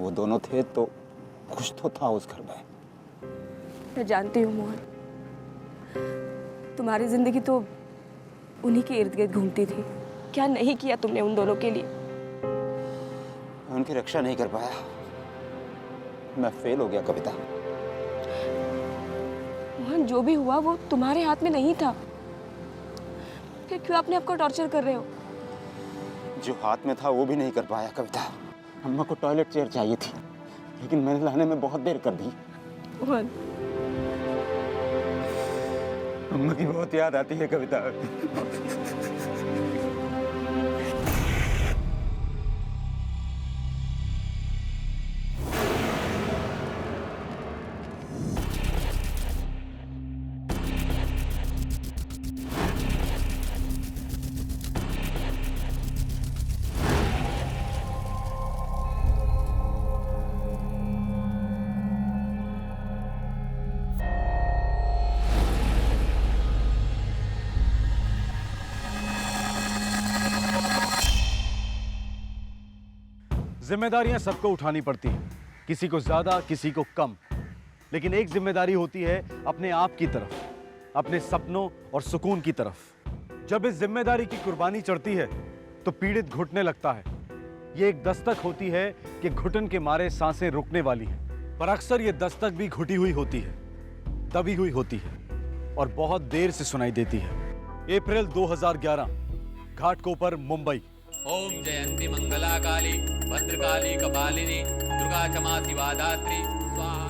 वो दोनों थे तो कुछ तो था उस घर में। मैं जानती हूँ मोहन, तुम्हारी जिंदगी तो उन्हीं के इर्द गिर्द घूमती थी। क्या नहीं किया तुमने उन दोनों के लिए। मैं उनकी रक्षा नहीं कर पाया, मैं फेल हो गया कविता। मोहन, जो भी हुआ वो तुम्हारे हाथ में नहीं था, फिर क्यों अपने आपको टॉर्चर कर रहे हो? जो हाथ में था वो भी नहीं कर पाया कविता। अम्मा को टॉयलेट चेयर चाहिए थी, लेकिन मैंने लाने में बहुत देर कर दी। मोहन, अम्मा की बहुत याद आती है कविता। जिम्मेदारियां सबको उठानी पड़ती हैं, किसी को ज्यादा किसी को कम, लेकिन एक जिम्मेदारी होती है अपने आप की तरफ, अपने सपनों और सुकून की तरफ। जब इस जिम्मेदारी की कुर्बानी चढ़ती है तो पीड़ित घुटने लगता है। ये एक दस्तक होती है कि घुटन के मारे सांसें रुकने वाली हैं, पर अक्सर ये दस्तक भी घुटी हुई होती है, दबी हुई होती है और बहुत देर से सुनाई देती है। अप्रैल 2011, घाटकोपर, मुंबई। ओम जयंती मंगला काली भद्रकाली कपालिनी दुर्गा क्षमा शिवा दात्री स्वाहा।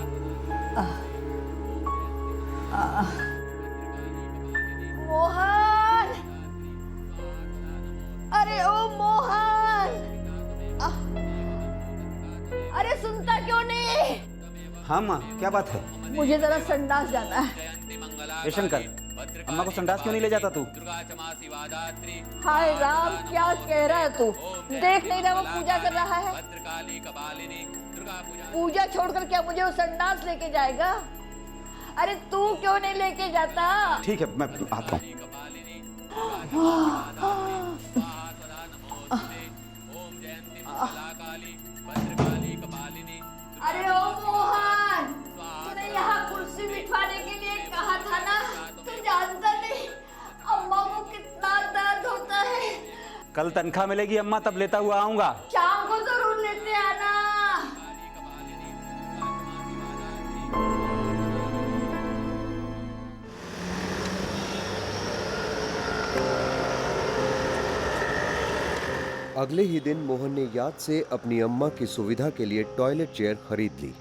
मोहन, अरे ओ मोहन, अरे सुनता क्यों नहीं? हाँ माँ, क्या बात है? मुझे जरा संडास जाना है। ए शंकर, अम्मा को संडास क्यों नहीं ले जाता तू? हाय राम, क्या कह रहा है तू? देख नहीं रहा वो पूजा कर रहा है? पूजा छोड़कर क्या मुझे वो संडास लेके जाएगा? अरे तू क्यों नहीं लेके जाता? ठीक है, मैं आता हूँ। अरे ओ मोहन, तूने यहाँ कुर्सी बिठवाने के लिए कहा था ना? तू जानता नहीं अम्मा को कितना दर्द होता है। कल तनख्वाह मिलेगी अम्मा, तब लेता हुआ आऊंगा। शाम को जरूर लेते आना। अगले ही दिन मोहन ने याद से अपनी अम्मा की सुविधा के लिए टॉयलेट चेयर खरीद ली।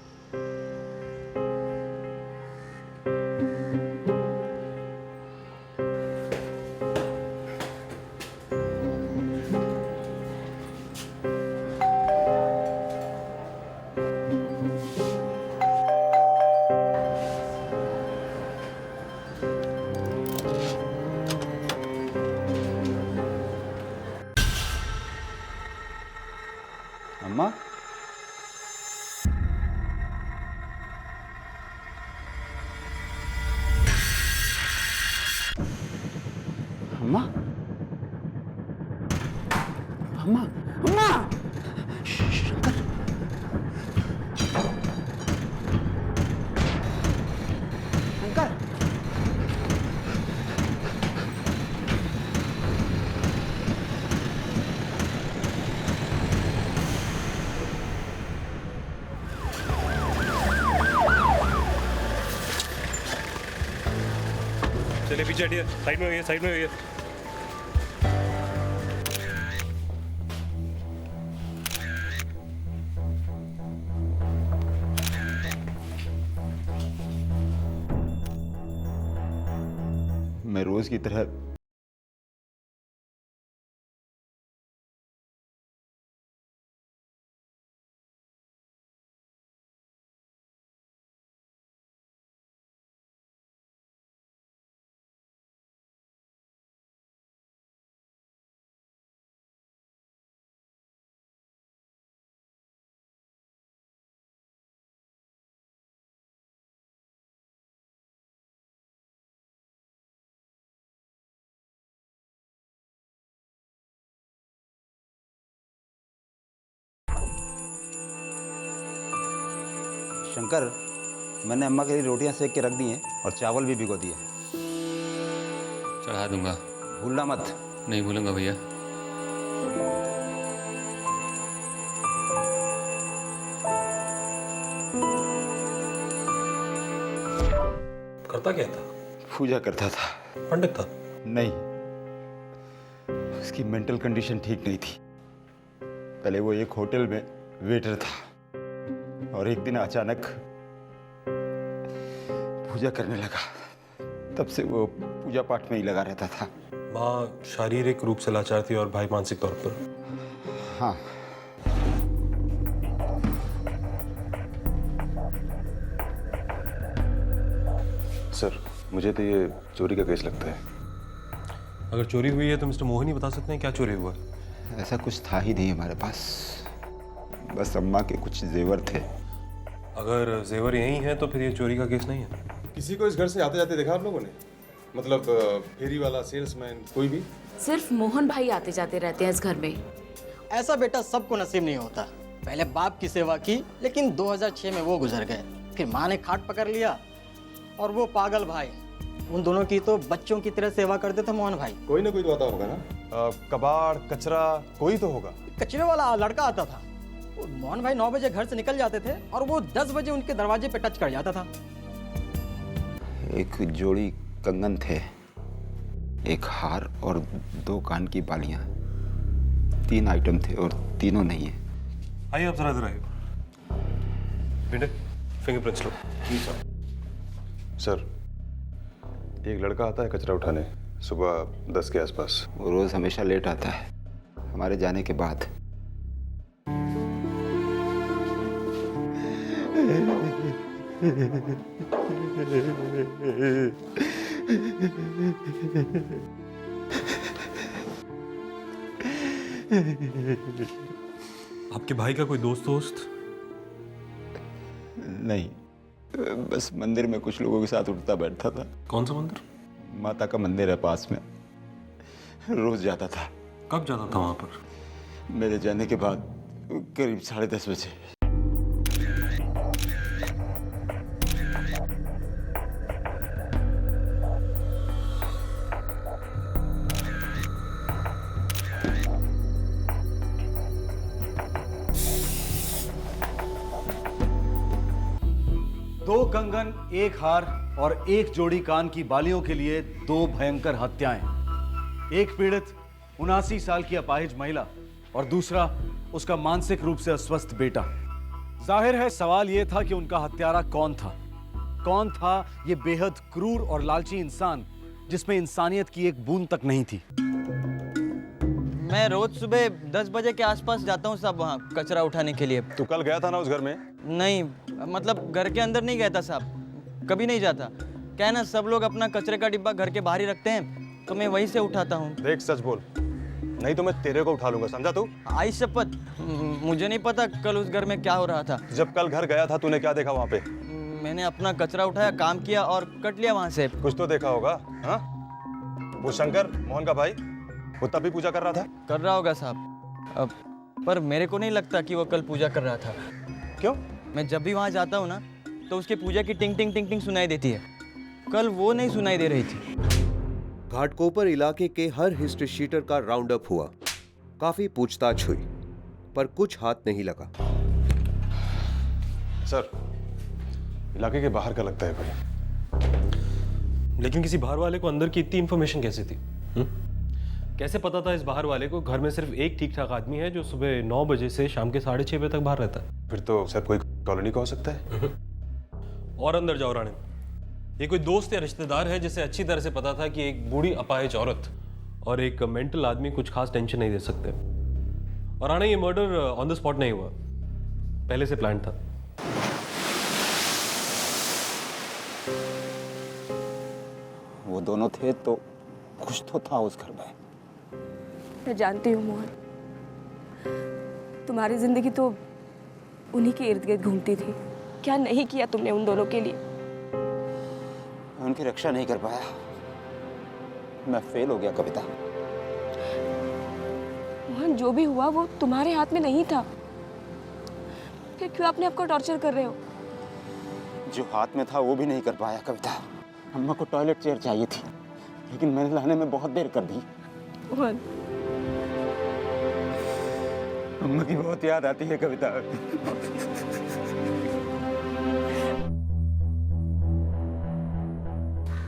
अम्मा, अम्मा, अम्मा, अम्मा! शंकर! शंकर! चलिए पीछे हटिए, साइड में होइए, साइड में होइए। मैं रोज की तरह शंकर, मैंने अम्मा के लिए रोटियां सेक के रख दी हैं और चावल भी भिगो दिए। चढ़ा दूंगा। भूलना मत। नहीं भूलूंगा भैया। करता क्या था? पूजा करता था। पंडित था? नहीं, उसकी मेंटल कंडीशन ठीक नहीं थी। पहले वो एक होटल में वेटर था और एक दिन अचानक पूजा करने लगा। तब से वो पूजा पाठ में ही लगा रहता था। माँ शारीरिक रूप से लाचार थी और भाई मानसिक तौर पर। हाँ, सर, मुझे तो ये चोरी का केस लगता है। अगर चोरी हुई है तो मिस्टर मोहन ही बता सकते हैं क्या चोरी हुआ। ऐसा कुछ था ही नहीं हमारे पास, बस अम्मा के कुछ जेवर थे। अगर जेवर यही है तो फिर ये चोरी का केस नहीं है। किसी को इस घर से आते जाते देखा आप लोगों ने? मतलब फेरी वाला, सेल्समैन, कोई भी? सिर्फ मोहन भाई आते जाते रहते हैं इस घर में। ऐसा बेटा सबको नसीब नहीं होता। पहले बाप की सेवा की, लेकिन 2006 में वो गुजर गए। फिर माँ ने खाट पकड़ लिया और वो पागल भाई, उन दोनों की तो बच्चों की तरह सेवा करते थे मोहन भाई। कोई ना कोई तो आता होगा ना। कबाड़, कचरा, कोई तो होगा। कचरे वाला लड़का आता था। मोहन भाई 9 बजे घर से निकल जाते थे और वो 10 बजे उनके दरवाजे पे टच कर जाता था। एक जोड़ी कंगन थे, एक हार और 2 कान की बालियां। 3 आइटम थे और तीनों नहीं है। आइए आप जरा इधर आइए। बेटे फिंगरप्रिंट्स लो। सर, एक लड़का आता है कचरा उठाने सुबह 10 के आसपास। वो रोज हमेशा लेट आता है हमारे जाने के बाद। आपके भाई का कोई दोस्त? नहीं, बस मंदिर में कुछ लोगों के साथ उठता बैठता था। कौन सा मंदिर? माता का मंदिर है पास में, रोज जाता था। कब जाता था वहां पर? मेरे जाने के बाद करीब 10:30 बजे। दो कंगन, एक हार और एक जोड़ी कान की बालियों के लिए 2 भयंकर हत्याएं। एक पीड़ित 79 साल की अपाहिज महिला और दूसरा उसका मानसिक रूप से अस्वस्थ बेटा। जाहिर है सवाल यह था कि उनका हत्यारा कौन था। कौन था यह बेहद क्रूर और लालची इंसान जिसमें इंसानियत की एक बूंद तक नहीं थी। मैं रोज सुबह 10 बजे के आसपास जाता हूँ साहब वहाँ कचरा उठाने के लिए। तू कल गया था ना उस घर में? नहीं, मतलब घर के अंदर नहीं गया था साहब, कभी नहीं जाता। क्या है ना, सब लोग अपना कचरे का डिब्बा घर के बाहर ही रखते हैं, तो मैं वहीं से उठाता हूँ। देख, सच बोल, नहीं तो मैं तेरे को उठा लूंगा, समझा तू? आई शपथ, मुझे नहीं पता कल उस घर में क्या हो रहा था। जब कल घर गया था तूने क्या देखा वहाँ पे? मैंने अपना कचरा उठाया, काम किया और कट लिया वहाँ से। कुछ तो देखा होगा। हाँ, वो शंकर, मोहन का भाई, वो तब भी पूजा कर रहा था? कर रहा होगा साहब, अब पर मेरे को नहीं लगता कि वो कल पूजा कर रहा था। क्यों? मैं जब भी वहाँ जाता हूँ ना तो उसके पूजा की टिंग टिंग टिंग टिंग सुनाई देती है। कल वो नहीं सुनाई दे रही थी। घाटकोपर इलाके के हर हिस्ट्री शीटर का राउंड अप हुआ। काफी पूछताछ हुई पर कुछ हाथ नहीं लगा। सर, इलाके के बाहर का लगता है कोई। लेकिन किसी बाहर वाले को अंदर की इतनी इंफॉर्मेशन कैसे थी? कैसे पता था इस बाहर वाले को घर में सिर्फ एक ठीक ठाक आदमी है जो सुबह 9 बजे से शाम के 6:30 बजे तक बाहर रहता है? फिर तो सर कोई कॉलोनी का हो सकता है। और अंदर जाओ रानी, ये कोई दोस्त या रिश्तेदार है जिसे अच्छी तरह से पता था कि एक बूढ़ी अपाहिज औरत और एक मेंटल आदमी कुछ खास टेंशन नहीं दे सकते। और रानी, ये मर्डर ऑन द स्पॉट नहीं हुआ, पहले से प्लान था। वो दोनों थे तो कुछ तो था उस घर में। मैं जानती हूँ मोहन, तुम्हारी जिंदगी तो उन्हीं के इर्द गिर्द घूमती थी। क्या नहीं किया तुमने उन दोनों के लिए। मैं उनकी रक्षा नहीं कर पाया, मैं फेल हो गया कविता। मोहन, जो भी हुआ वो तुम्हारे हाथ में नहीं था। फिर क्यों अपने आप को टॉर्चर कर रहे हो? जो हाथ में था वो भी नहीं कर पाया कविता। अम्मा को टॉयलेट चेयर चाहिए थी, लेकिन मैंने लाने में बहुत देर कर दी। मोहन, अम्मा की बहुत याद आती है कविता।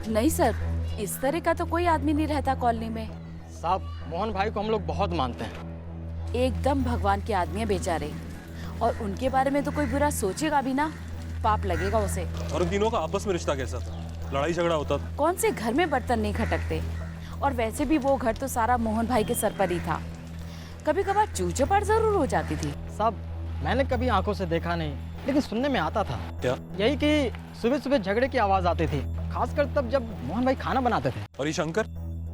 नहीं सर, इस तरह का तो कोई आदमी नहीं रहता कॉलोनी में। साहब, मोहन भाई को हम लोग बहुत मानते हैं। एकदम भगवान के आदमी है बेचारे, और उनके बारे में तो कोई बुरा सोचेगा भी ना, पाप लगेगा उसे। और उन तीनों का आपस में रिश्ता कैसा था? लड़ाई झगड़ा होता था? कौन से घर में बर्तन नहीं खटकते, और वैसे भी वो घर तो सारा मोहन भाई के सर पर ही था। कभी कभार चूचोपाट जरूर हो जाती थी। साहब, मैंने कभी आंखों से देखा नहीं, लेकिन सुनने में आता था। क्या? यही कि सुबह सुबह झगड़े की आवाज आती थी, खासकर तब जब मोहन भाई खाना बनाते थे। और ये शंकर,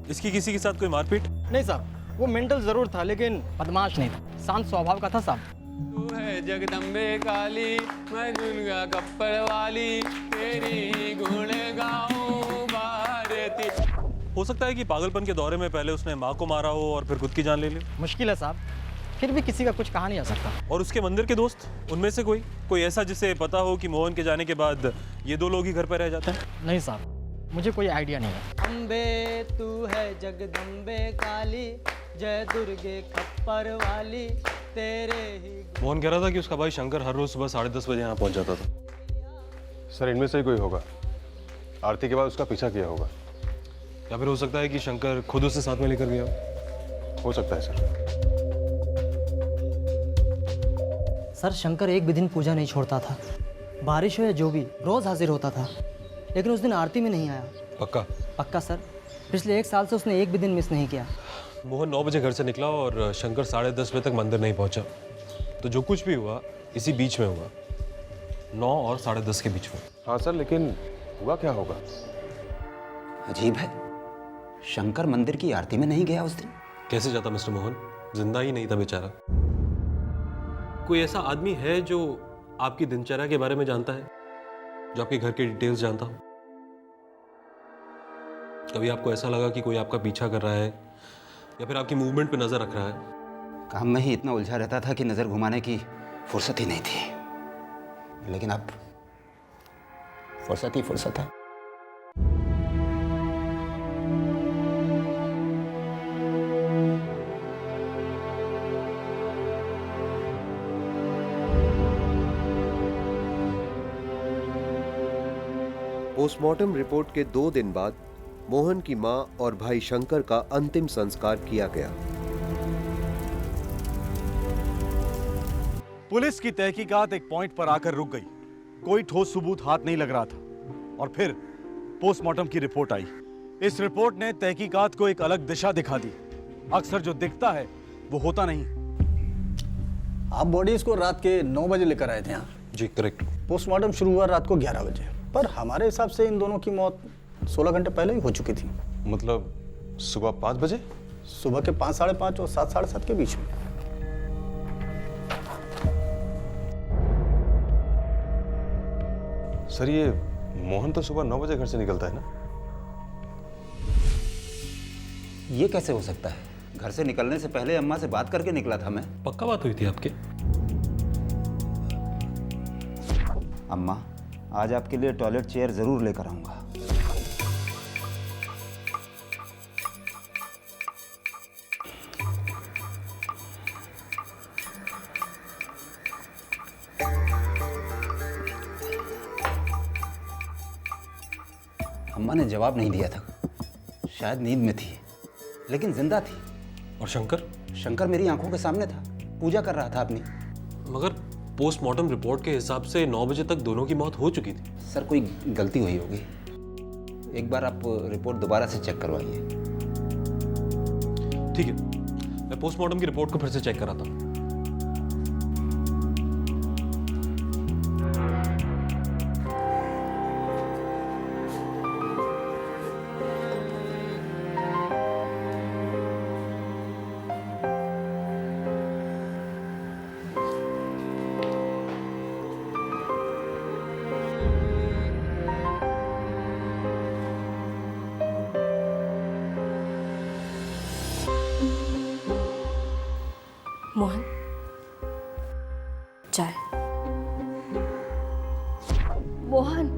इसकी किसी के साथ कोई मारपीट? नहीं साहब, वो मेंटल जरूर था, लेकिन बदमाश नहीं था, शांत स्वभाव का था साहब। तू है जगदम्बे काली, मैं दुर्गा कप्पर वाली, तेरी गुण गाऊं भारती। हो सकता है कि पागलपन के दौरे में पहले उसने माँ को मारा हो और फिर खुद की जान ले ली। मुश्किल है साहब, फिर भी किसी का कुछ कहा नहीं जा सकता। और उसके मंदिर के दोस्त, उनमें से कोई ऐसा जिसे पता हो कि मोहन के जाने के बाद ये दो लोग ही घर पर रह जाते हैं? नहीं साहब, मुझे कोई आइडिया नहीं है। अम्बे तू है जगदम्बे काली, जय दुर्गे खप्पर वाली, तेरे ही। मोहन कह रहा था कि उसका भाई शंकर हर रोज सुबह 10:30 बजे यहाँ पहुँच जाता था। सर, इनमें से ही कोई होगा। आरती के बाद उसका पीछा किया होगा। या फिर हो सकता है कि शंकर खुद उसे साथ में लेकर गया हो सकता है सर। सर, शंकर एक भी दिन पूजा नहीं छोड़ता था, बारिश हो या जो भी, रोज हाजिर होता था। लेकिन उस दिन आरती में नहीं आया। पक्का? पक्का सर, पिछले 1 साल से उसने एक भी दिन मिस नहीं किया। मोहन 9 बजे घर से निकला और शंकर 10:30 बजे तक मंदिर नहीं पहुंचा। तो जो कुछ भी हुआ इसी बीच में हुआ, 9 और 10:30 के बीच में। हाँ सर, लेकिन हुआ क्या होगा? अजीब है, शंकर मंदिर की आरती में नहीं गया उस दिन। कैसे जाता मिस्टर मोहन? जिंदा ही नहीं था बेचारा। कोई ऐसा आदमी है जो आपकी दिनचर्या के बारे में जानता है, जो आपके घर के डिटेल्स जानता हो? कभी आपको ऐसा लगा कि कोई आपका पीछा कर रहा है या फिर आपकी मूवमेंट पे नजर रख रहा है? काम में ही इतना उलझा रहता था कि नजर घुमाने की फुर्सत ही नहीं थी। लेकिन अब फुर्सत ही फुर्सत है। पोस्टमार्टम रिपोर्ट के 2 दिन बाद मोहन की मां और भाई शंकर का अंतिम संस्कार किया गया। पुलिस की तहकीकात एक पॉइंट पर आकर रुक गई। कोई ठोस सबूत हाथ नहीं लग रहा था, और फिर पोस्टमार्टम की रिपोर्ट आई। इस रिपोर्ट ने तहकीकात को एक अलग दिशा दिखा दी। अक्सर जो दिखता है वो होता नहीं। आप बॉडीज को रात के 9 बजे लेकर आए थे यहाँ? जी करेक्ट। पोस्टमार्टम शुरू हुआ रात को 11 बजे, पर हमारे हिसाब से इन दोनों की मौत 16 घंटे पहले ही हो चुकी थी। मतलब सुबह 5 बजे? सुबह के 5, 5:30 और 7, 7:30 के बीच में। सर, ये मोहन तो सुबह 9 बजे घर से निकलता है ना? ये कैसे हो सकता है? घर से निकलने से पहले अम्मा से बात करके निकला था मैं। पक्का बात हुई थी आपके? अम्मा, आज आपके लिए टॉयलेट चेयर जरूर लेकर आऊंगा। अम्मा ने जवाब नहीं दिया था, शायद नींद में थी, लेकिन जिंदा थी। और शंकर? शंकर मेरी आंखों के सामने था, पूजा कर रहा था अपनी। मगर पोस्टमार्टम रिपोर्ट के हिसाब से 9 बजे तक दोनों की मौत हो चुकी थी। सर, कोई गलती हुई होगी। एक बार आप रिपोर्ट दोबारा से चेक करवाइए। ठीक है, मैं पोस्टमार्टम की रिपोर्ट को फिर से चेक कराता हूँ। मोहन, चाय। मोहन,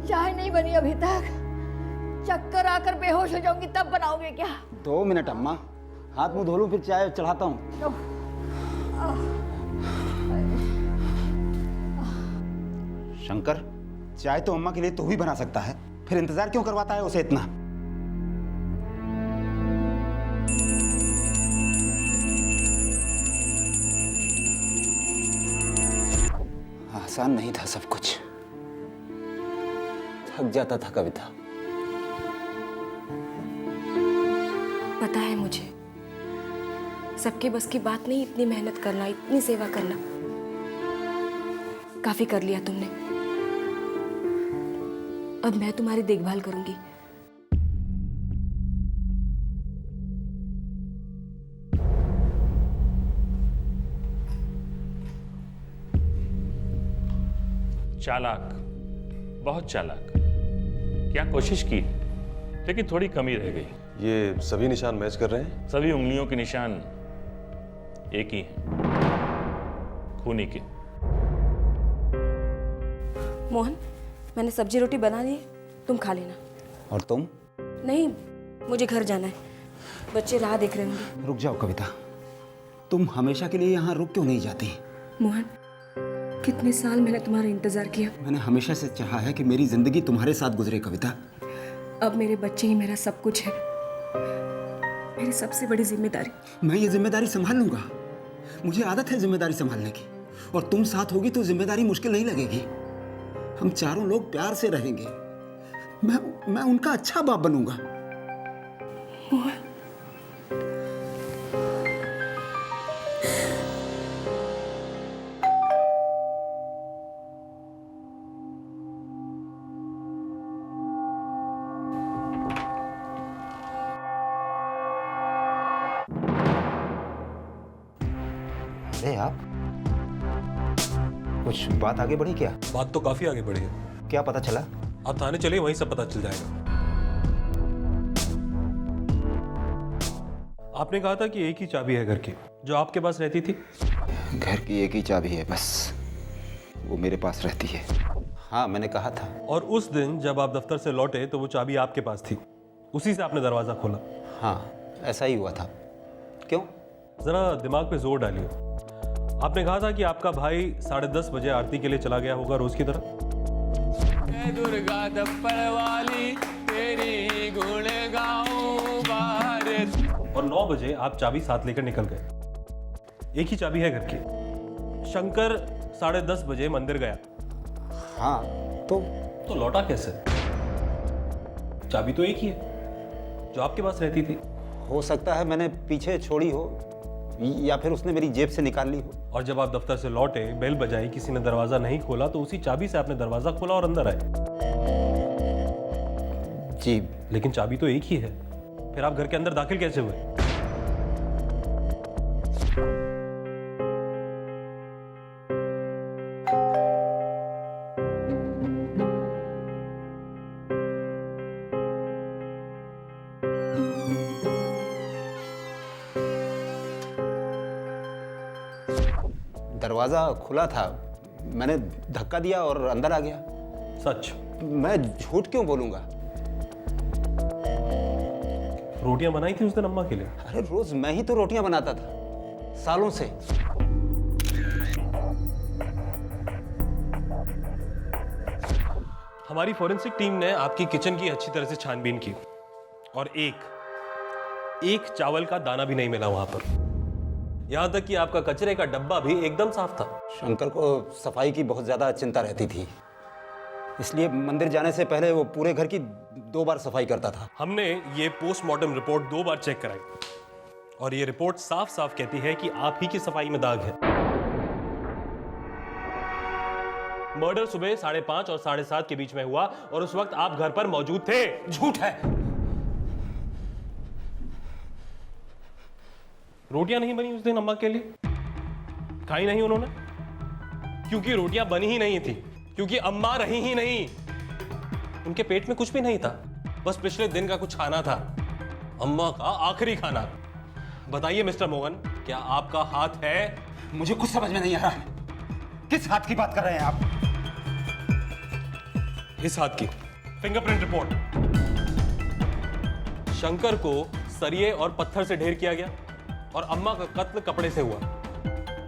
चाय नहीं बनी अभी तक। चक्कर आकर बेहोश हो जाऊंगी तब बनाओगे क्या? 2 मिनट अम्मा, हाथ मुंह धो लूं फिर चाय चढ़ाता हूँ। शंकर, चाय तो अम्मा के लिए तू ही बना सकता है, फिर इंतजार क्यों करवाता है उसे इतना? आसान नहीं था सब कुछ, थक जाता था कविता। पता है मुझे, सबके बस की बात नहीं इतनी मेहनत करना, इतनी सेवा करना। काफी कर लिया तुमने, अब मैं तुम्हारी देखभाल करूंगी। चालाक, बहुत चालाक। क्या कोशिश की, लेकिन थोड़ी कमी रह गई। ये सभी निशान मैच कर रहे हैं? सभी उंगलियों के निशान एक ही हैं, खूनी के। मोहन, मैंने सब्जी रोटी बना ली है, तुम खा लेना। और तुम? नहीं, मुझे घर जाना है, बच्चे राह देख रहे होंगे। रुक जाओ कविता, तुम हमेशा के लिए यहाँ रुक क्यों नहीं जाती? मोहन, कितने साल मैंने तुम्हारा इंतजार किया। मैंने हमेशा से चाहा है कि मेरी जिंदगी तुम्हारे साथ गुजरे कविता। अब मेरे बच्चे ही मेरा सब कुछ है, मेरी सबसे बड़ी जिम्मेदारी। मैं ये जिम्मेदारी संभाल लूंगा, मुझे आदत है जिम्मेदारी संभालने की। और तुम साथ होगी तो जिम्मेदारी मुश्किल नहीं लगेगी। हम चारों लोग प्यार से रहेंगे, मैं उनका अच्छा बाप बनूंगा। मोहन, अरे आप, कुछ बात आगे बढ़ी क्या? बात तो काफी आगे बढ़ी है। क्या पता चला? आप थाने चलिए, वहीं सब पता चल जाएगा। आपने कहा था कि एक ही चाबी है घर की, जो आपके पास रहती थी। घर की एक ही चाबी है बस, वो मेरे पास रहती है। हाँ, मैंने कहा था। और उस दिन जब आप दफ्तर से लौटे तो वो चाबी आपके पास थी, उसी से आपने दरवाजा खोला। हाँ, ऐसा ही हुआ था। क्यों? जरा दिमाग पे जोर डालिए। आपने कहा था कि आपका भाई 10:30 बजे आरती के लिए चला गया होगा रोज की तरह। दुर्गा दप्पड़ वाली तेरी गुण गाऊं बार। और 9 बजे आप चाबी साथ लेकर निकल गए। एक ही चाबी है घर की। शंकर 10:30 बजे मंदिर गया। हाँ, तो लौटा कैसे? चाबी तो एक ही है, जो आपके पास रहती थी। हो सकता है मैंने पीछे छोड़ी हो, या फिर उसने मेरी जेब से निकाल ली हो। और जब आप दफ्तर से लौटे, बेल बजाई, किसी ने दरवाजा नहीं खोला, तो उसी चाबी से आपने दरवाजा खोला और अंदर आए। जी, लेकिन चाबी तो एक ही है, फिर आप घर के अंदर दाखिल कैसे हुए? दरवाजा खुला था, मैंने धक्का दिया और अंदर आ गया। सच? मैं झूठ क्यों बोलूंगा? रोटियां बनाई थी उस दिन अम्मा के लिए? अरे रोज मैं ही तो रोटियां बनाता था, सालों से। हमारी फोरेंसिक टीम ने आपकी किचन की अच्छी तरह से छानबीन की और एक चावल का दाना भी नहीं मिला वहां पर। यहां तक कि आपका कचरे का डब्बा भी एकदम साफ था। शंकर को सफाई की बहुत ज्यादा चिंता रहती थी, इसलिए मंदिर जाने से पहले वो पूरे घर की 2 बार सफाई करता था। हमने ये पोस्टमार्टम रिपोर्ट 2 बार चेक कराई और ये रिपोर्ट साफ साफ कहती है कि आप ही की सफाई में दाग है। मर्डर सुबह 5:30 और 7:30 के बीच में हुआ और उस वक्त आप घर पर मौजूद थे। झूठ है। रोटियां नहीं बनी उस दिन अम्मा के लिए, खाई नहीं उन्होंने, क्योंकि रोटियां बनी ही नहीं थी, क्योंकि अम्मा रही ही नहीं। उनके पेट में कुछ भी नहीं था, बस पिछले दिन का कुछ खाना था, अम्मा का आखिरी खाना। बताइए मिस्टर मोहन, क्या आपका हाथ है? मुझे कुछ समझ में नहीं आ रहा है, किस हाथ की बात कर रहे हैं आप? इस हाथ की फिंगरप्रिंट रिपोर्ट। शंकर को सरिये और पत्थर से ढेर किया गया और अम्मा का कत्ल कपड़े से हुआ।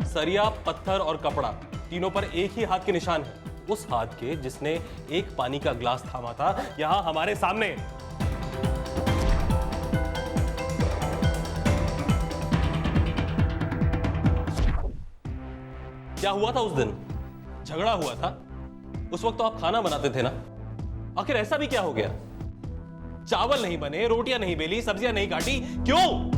सरिया, पत्थर और कपड़ा तीनों पर एक ही हाथ के निशान है, उस हाथ के जिसने एक पानी का ग्लास थामा था यहां हमारे सामने। क्या हुआ था उस दिन? झगड़ा हुआ था। उस वक्त तो आप खाना बनाते थे ना, आखिर ऐसा भी क्या हो गया? चावल नहीं बने, रोटियां नहीं बेली, सब्जियां नहीं काटी, क्यों?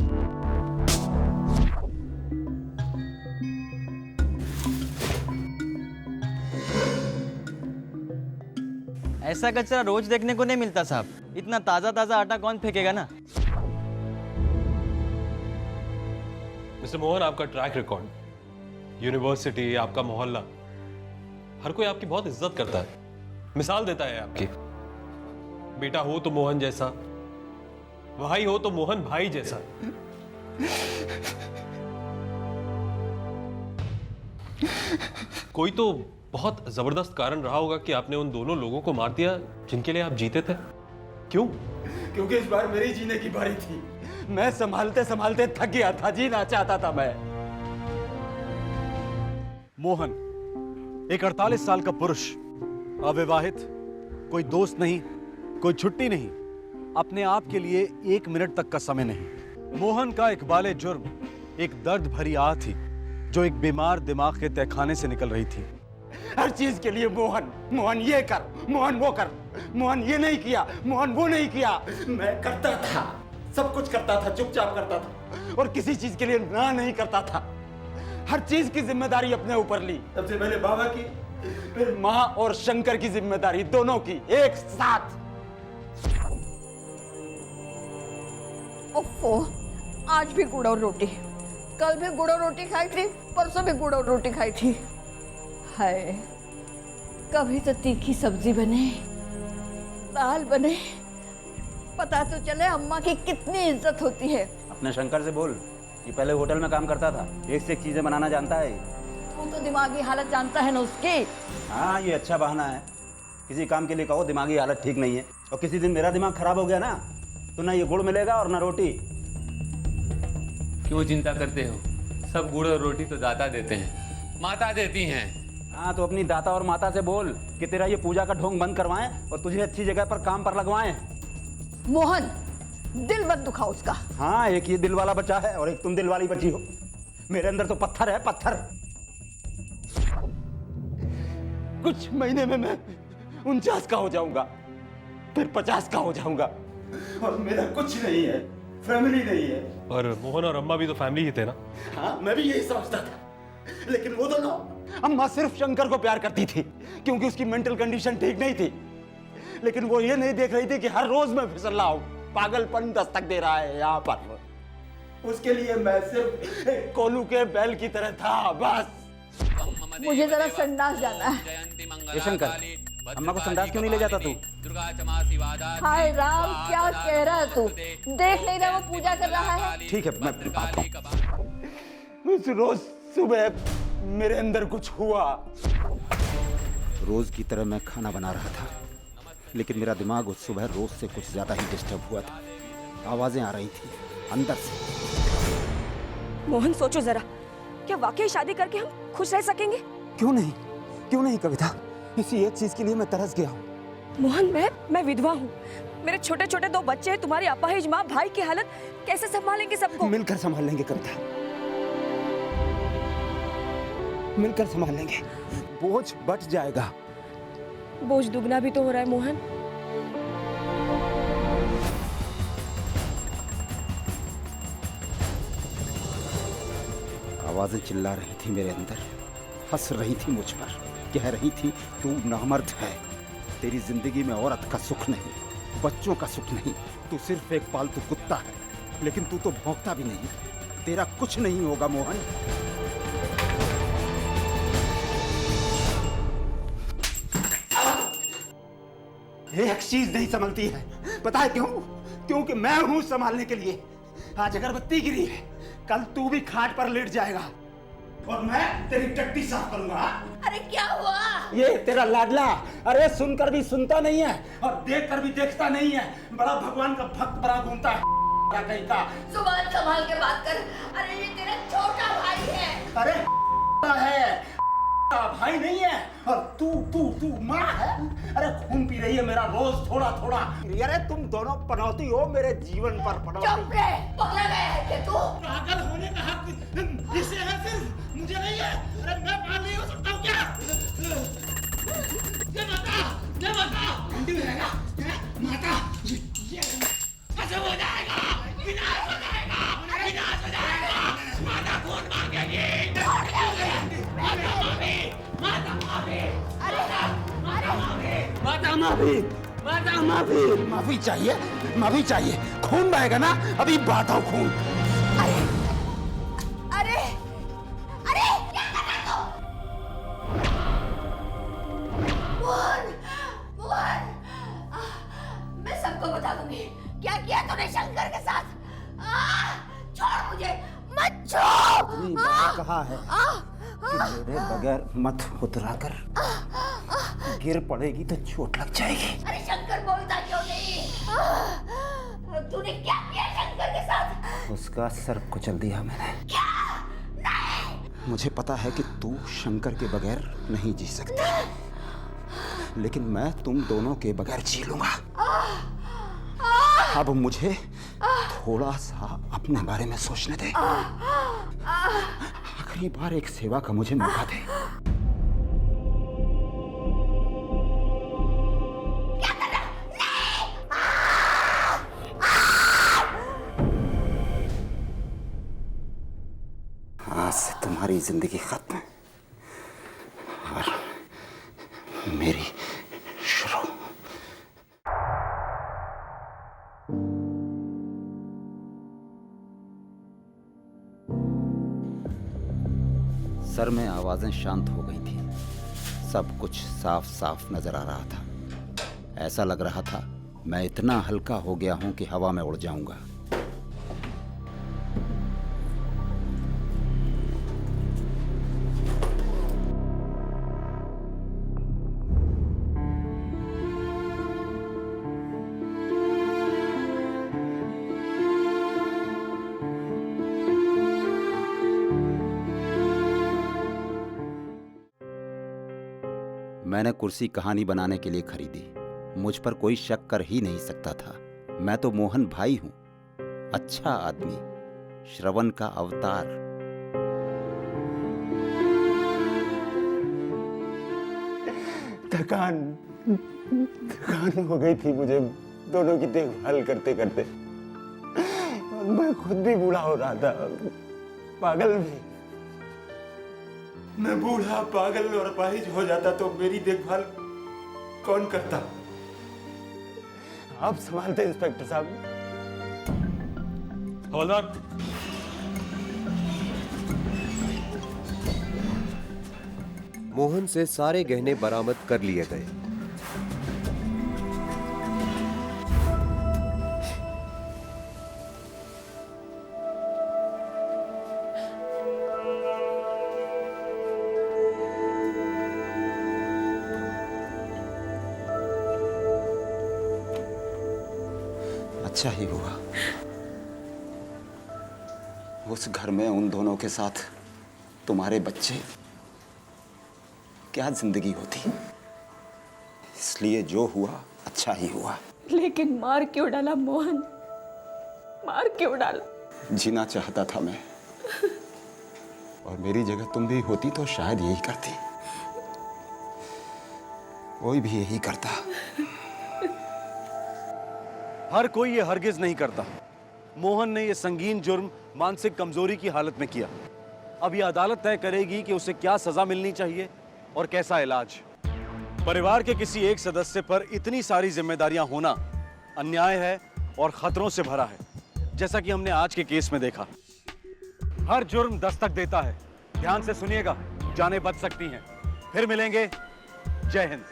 ऐसा कचरा रोज देखने को नहीं मिलता साहब। इतना ताजा ताजा आटा कौन फेंकेगा ना। मिस्टर मोहन, आपका ट्रैक रिकॉर्ड, यूनिवर्सिटी, आपका मोहल्ला, हर कोई आपकी बहुत इज्जत करता है, मिसाल देता है आपकी। बेटा हो तो मोहन जैसा, भाई हो तो मोहन भाई जैसा। कोई तो बहुत जबरदस्त कारण रहा होगा कि आपने उन दोनों लोगों को मार दिया जिनके लिए आप जीते थे। क्यों? क्योंकि इस बार मेरी जीने की बारी थी। मैं संभालते संभालते थक गया था, जीना चाहता था मैं। मोहन, एक 48 साल का पुरुष, अविवाहित, कोई दोस्त नहीं, कोई छुट्टी नहीं, अपने आप के लिए 1 मिनट तक का समय नहीं। मोहन का इकबाले जुर्म एक दर्द भरी आह थी जो एक बीमार दिमाग के तहखाने से निकल रही थी। हर चीज के लिए मोहन, मोहन ये कर, मोहन वो कर, मोहन ये नहीं किया, मोहन वो नहीं किया। मैं करता था, सब कुछ करता था, चुपचाप करता था और किसी चीज के लिए ना नहीं करता था। हर चीज की जिम्मेदारी अपने ऊपर ली। सबसे पहले बाबा की, फिर माँ और शंकर की जिम्मेदारी, दोनों की एक साथ। ओफो, आज भी गुड़ और रोटी, कल भी गुड़ और रोटी खाई थी, परसों भी गुड़ और रोटी खाई थी। हाय, कभी तो तीखी सब्जी बने, दाल बने, पता तो चले अम्मा की कितनी इज्जत होती है। अपने शंकर से बोल, ये पहले होटल में काम करता था, एक से एक चीजें बनाना जानता है। तू तो दिमागी हालत जानता है ना उसकी। हाँ, ये अच्छा बहाना है। किसी काम के लिए कहो दिमागी हालत ठीक नहीं है, और किसी दिन मेरा दिमाग खराब हो गया ना, तो ना ये गुड़ मिलेगा और ना रोटी। क्यों चिंता करते हो? सब गुड़ और रोटी तो दाता देते हैं, माता देती हैं। हाँ, तो अपनी दाता और माता से बोल कि तेरा ये पूजा का ढोंग बंद करवाएं और तुझे अच्छी जगह पर काम पर लगवाएं। मोहन, दिल मत दुखाओ उसका। हाँ, एक ये दिल वाला बचा है और एक तुम दिल वाली बची हो। मेरे अंदर तो पत्थर है, पत्थर। कुछ महीने में मैं 49 का हो जाऊंगा, फिर 50 का हो जाऊंगा और मेरा कुछ नहीं है, फैमिली नहीं है। और मोहन और अम्मा भी तो फैमिली ही थे ना। हाँ, मैं भी यही समझता था, लेकिन वो दोनों, अम्मा सिर्फ शंकर को प्यार करती थी क्योंकि उसकी मेंटल कंडीशन ठीक नहीं थी, लेकिन वो ये नहीं देख रही थी कि हर रोज मैं फिसल रहा हूँ, पागलपन दस्तक दे रहा है यहाँ पर। उसके लिए मैं सिर्फ एक कोलू के बैल की तरह था, बस। मुझे जरा संडास जाना है। ये शंकर, अम्मा को संडास क्यों नहीं ले जाता तू? हाय राम, क्या कह रहा है तू? देख नहीं रहा वो पूजा कर रहा है? ठीक है, मैं उस रोज सुबह मेरे अंदर कुछ हुआ। रोज की तरह मैं खाना बना रहा था, लेकिन मेरा दिमाग उस सुबह रोज से कुछ ज्यादा ही डिस्टर्ब हुआ था। आवाजें आ रही थी अंदर से। मोहन, सोचो जरा, क्या वाकई शादी करके हम खुश रह सकेंगे? क्यों नहीं कविता, इसी एक चीज के लिए मैं तरस गया हूँ। मोहन, मैं विधवा हूँ, मेरे छोटे छोटे 2 बच्चे हैं, तुम्हारी अपाहिज माँ, भाई की हालत, कैसे संभालेंगे सबको? मिलकर संभाल लेंगे कविता, मिलकर संभाल लेंगे, बोझ बच जाएगा। बोझ दुगना भी तो हो रहा है मोहन। आवाजें चिल्ला रही थी मेरे अंदर, हंस रही थी मुझ पर, कह रही थी तू नामर्द है, तेरी जिंदगी में औरत का सुख नहीं, बच्चों का सुख नहीं, तू सिर्फ एक पालतू कुत्ता है, लेकिन तू तो भौंकता भी नहीं, तेरा कुछ नहीं होगा मोहन। एक चीज नहीं संभलती है, पता है क्यों? क्योंकि मैं हूं संभालने के लिए। आज अगरबत्ती गिरी है, कल तू भी खाट पर लेट जाएगा। और मैं तेरी टट्टी साफ करूंगा। अरे क्या हुआ? ये तेरा लाडला, अरे सुनकर भी सुनता नहीं है और देखकर भी देखता नहीं है। बड़ा भगवान का भक्त बड़ा घूमता है कहीं का। जुबान संभाल के बात कर। अरे ये तेरा छोटा भाई है। अरे है भाई नहीं है और तू माँ है। अरे खून पी रही है मेरा रोज थोड़ा थोड़ा। अरे तुम दोनों पनौती हो मेरे जीवन पर पनौती। चुप रहे, पगला गया है क्या तू? पागल होने का हक इसे है सिर्फ, मुझे नहीं है। अरे मैं पागल नहीं हो सकता हूँ क्या? ये माता अंडी में रहेगा माता, ये खत्म हो जाएगा, विनाश हो जाएगा, विनाश हो जाएगा। माता खून मांगेगी। माफी चाहिए, माफी चाहिए। खून बहेगा ना, अभी बहाता हूँ खून। अरे अरे क्या कर रहा तू? मोहन, मैं सबको बता दूंगी क्या किया तूने शंकर के साथ। छोड़ मुझे, मत छू। कहा है कि मेरे बगैर मत उतरा कर, गिर पड़ेगी तो चोट लग जाएगी। अरे शंकर बोलता क्यों नहीं? तूने क्या किया शंकर के साथ? उसका सर कुचल दिया मैंने। क्या? नहीं। मुझे पता है कि तू शंकर के बगैर नहीं जी सकती, लेकिन मैं तुम दोनों के बगैर जी लूंगा। अब मुझे थोड़ा सा अपने बारे में सोचने दे। आखिरी बार एक सेवा का मुझे मौका दे। आज से तुम्हारी जिंदगी खत्म और मेरी शुरू। सर में आवाजें शांत हो गई थी। सब कुछ साफ साफ नजर आ रहा था। ऐसा लग रहा था मैं इतना हल्का हो गया हूं कि हवा में उड़ जाऊंगा। मैंने कुर्सी कहानी बनाने के लिए खरीदी। मुझ पर कोई शक कर ही नहीं सकता था। मैं तो मोहन भाई हूं, अच्छा आदमी, श्रवण का अवतार। थकान हो गई थी मुझे दोनों की देखभाल करते करते। मैं खुद भी बूढ़ा हो रहा था, पागल भी। मैं बूढ़ा, पागल और अपाहिज हो जाता तो मेरी देखभाल कौन करता? आप संभालते इंस्पेक्टर साहब। हवलदार, मोहन से सारे गहने बरामद कर लिए गए। अच्छा ही हुआ। उस घर में उन दोनों के साथ तुम्हारे बच्चे, क्या जिंदगी होती। इसलिए जो हुआ अच्छा ही हुआ। लेकिन मार क्यों डाला मोहन, मार क्यों डाला? जीना चाहता था मैं, और मेरी जगह तुम भी होती तो शायद यही करती। कोई भी यही करता। हर कोई ये हरगिज नहीं करता। मोहन ने ये संगीन जुर्म मानसिक कमजोरी की हालत में किया। अब ये अदालत तय करेगी कि उसे क्या सजा मिलनी चाहिए और कैसा इलाज। परिवार के किसी एक सदस्य पर इतनी सारी जिम्मेदारियां होना अन्याय है और खतरों से भरा है, जैसा कि हमने आज के केस में देखा। हर जुर्म दस्तक देता है। ध्यान से सुनिएगा, जानें बच सकती हैं। फिर मिलेंगे। जय हिंद।